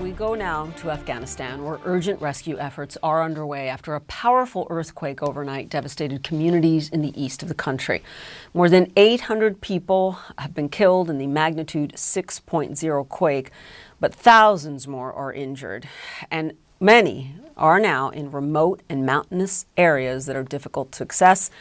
We go now to Afghanistan, where urgent rescue efforts are underway after a powerful earthquake overnight devastated communities in the east of the country. More than 800 people have been killed in the magnitude 6.0 quake, but thousands more are injured. And many are now in remote and mountainous areas that are difficult to access.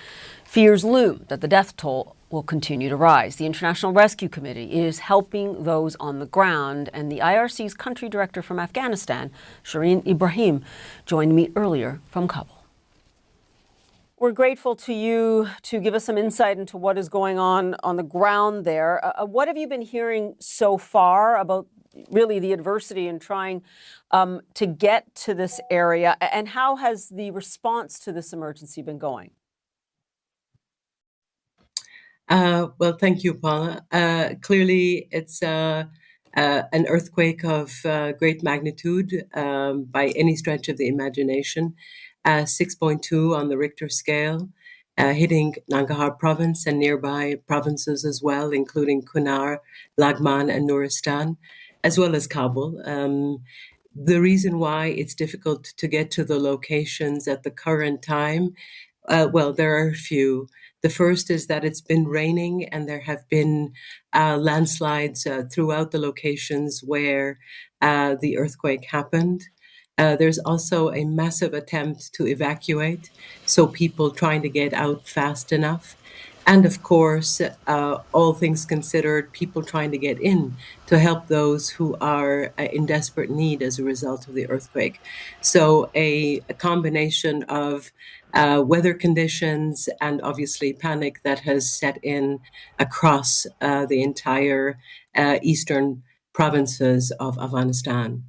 Fears loom that the death toll will continue to rise. The International Rescue Committee is helping those on the ground, and the IRC's country director from Afghanistan, Shireen Ibrahim, joined me earlier from Kabul. We're grateful to you to give us some insight into what is going on the ground there. What have you been hearing so far about really the adversity in trying to get to this area, and how has the response to this emergency been going? Well, thank you, Paula. Clearly, it's an earthquake of great magnitude by any stretch of the imagination, 6.2 on the Richter scale, hitting Nangarhar province and nearby provinces as well, including Kunar, Lagman, and Nuristan, as well as Kabul. The reason why it's difficult to get to the locations at the current time, well, there are a few. The first is that it's been raining and there have been landslides throughout the locations where the earthquake happened. There's also a massive attempt to evacuate, so people trying to get out fast enough. And of course, all things considered, people trying to get in to help those who are in desperate need as a result of the earthquake. So a combination of weather conditions and obviously panic that has set in across the entire eastern provinces of Afghanistan.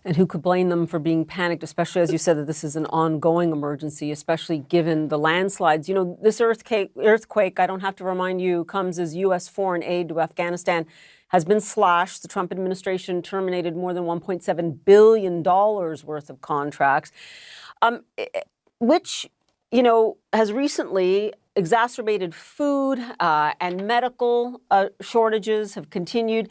And who could blame them for being panicked, especially as you said that this is an ongoing emergency, especially given the landslides. You know, this earthquake, I don't have to remind you, comes as U.S. foreign aid to Afghanistan has been slashed. The Trump administration terminated more than $1.7 billion worth of contracts, which, you know, has recently exacerbated food and medical shortages have continued.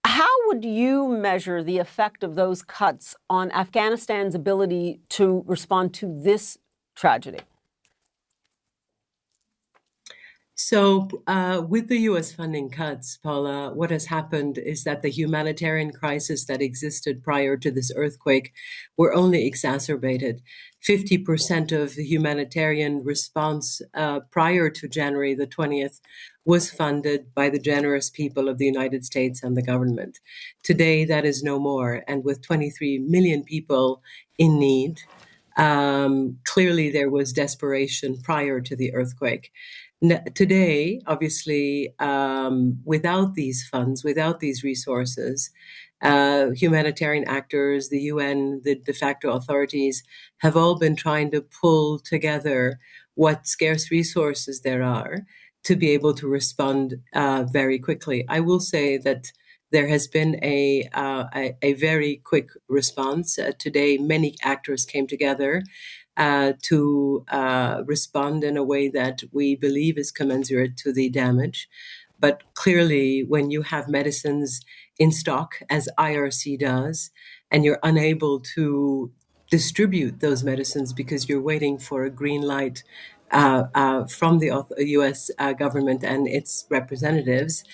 How would you measure the effect of those cuts on Afghanistan's ability to respond to this tragedy? So with the U.S. funding cuts, Paula, what has happened is that the humanitarian crisis that existed prior to this earthquake were only exacerbated. 50% of the humanitarian response prior to January the 20th was funded by the generous people of the United States and the government. Today, that is no more. And with 23 million people in need, clearly there was desperation prior to the earthquake. Today, obviously, without these funds, without these resources, humanitarian actors, the UN, the de facto authorities have all been trying to pull together what scarce resources there are to be able to respond very quickly. I will say that there has been a very quick response. Today, many actors came together to respond in a way that we believe is commensurate to the damage. But clearly, when you have medicines in stock, as IRC does, and you're unable to distribute those medicines because you're waiting for a green light from the U.S. Government and its representatives,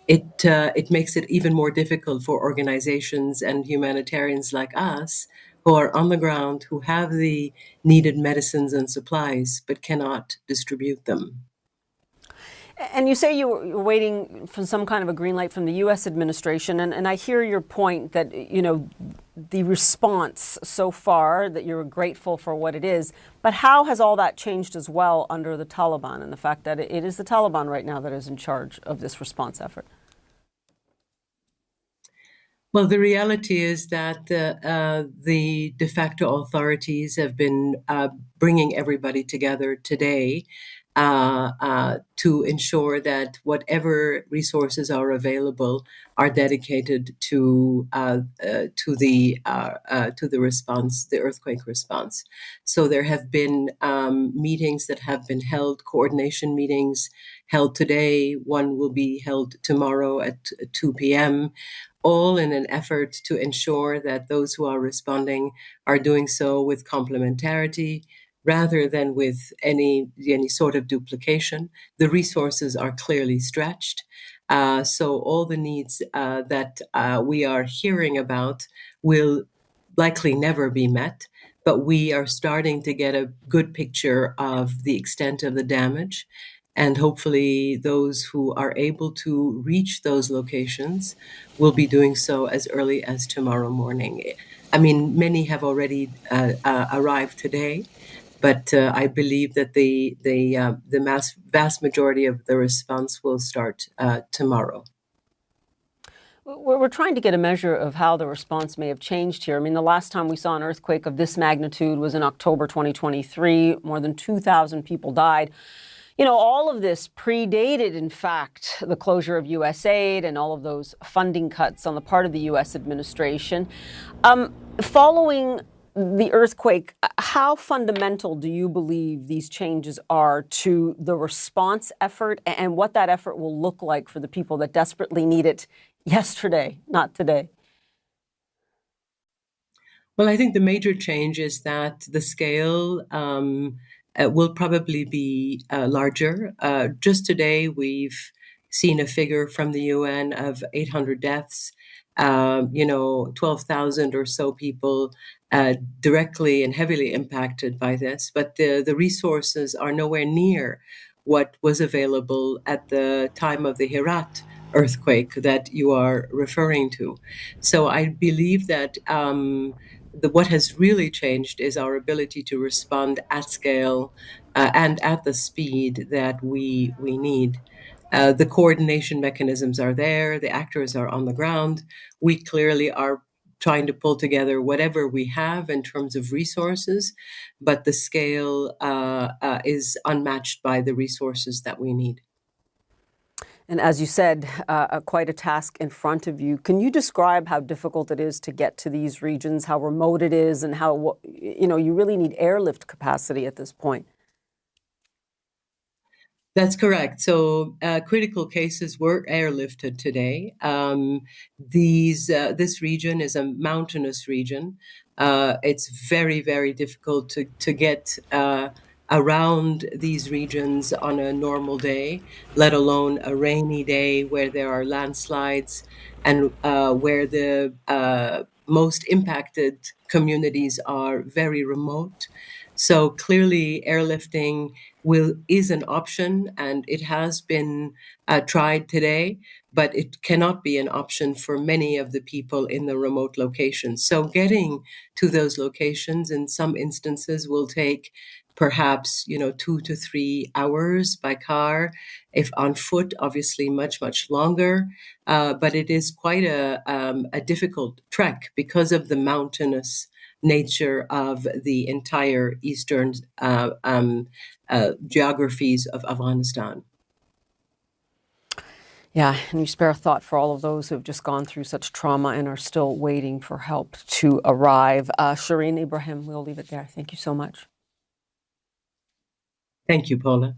it makes it even more difficult for organizations and humanitarians like us who are on the ground, who have the needed medicines and supplies, but cannot distribute them. And you say you're waiting for some kind of a green light from the U.S. administration, and I hear your point that, you know, the response so far, that you're grateful for what it is, but how has all that changed as well under the Taliban and the fact that it is the Taliban right now that is in charge of this response effort? Well, the reality is that the de facto authorities have been bringing everybody together today to ensure that whatever resources are available are dedicated to the response, the earthquake response. So there have been meetings that have been held, coordination meetings held today. One will be held tomorrow at 2 p.m., all in an effort to ensure that those who are responding are doing so with complementarity rather than with any sort of duplication. The resources are clearly stretched. So all the needs that we are hearing about will likely never be met, but we are starting to get a good picture of the extent of the damage. And hopefully those who are able to reach those locations will be doing so as early as tomorrow morning. I mean, many have already arrived today, but I believe that the vast majority of the response will start tomorrow. We're trying to get a measure of how the response may have changed here. I mean, the last time we saw an earthquake of this magnitude was in October 2023. More than 2,000 people died. You know, all of this predated, in fact, the closure of U.S. aid and all of those funding cuts on the part of the U.S. administration. Following the earthquake, how fundamental do you believe these changes are to the response effort and what that effort will look like for the people that desperately need it yesterday, not today? Well, I think the major change is that the scale will probably be larger. Just today, we've seen a figure from the UN of 800 deaths, 12,000 or so people directly and heavily impacted by this. But the resources are nowhere near what was available at the time of the Herat earthquake that you are referring to. So I believe that what has really changed is our ability to respond at scale and at the speed that we need. The coordination mechanisms are there. The actors are on the ground. We clearly are trying to pull together whatever we have in terms of resources, but the scale is unmatched by the resources that we need. And as you said, quite a task in front of you. Can you describe how difficult it is to get to these regions, how remote it is, and how, you really need airlift capacity at this point? That's correct. So critical cases were airlifted today. This region is a mountainous region. It's very, very difficult to get around these regions on a normal day, let alone a rainy day where there are landslides and where the most impacted communities are very remote. So clearly airlifting is an option, and it has been tried today, but it cannot be an option for many of the people in the remote locations. So getting to those locations in some instances will take perhaps 2 to 3 hours by car. If on foot, obviously much longer. But it is quite a difficult trek because of the mountainous nature of the entire eastern geographies of Afghanistan. Yeah, and you spare a thought for all of those who have just gone through such trauma and are still waiting for help to arrive. Shireen Ibrahim, we'll leave it there. Thank you so much. Thank you, Paula.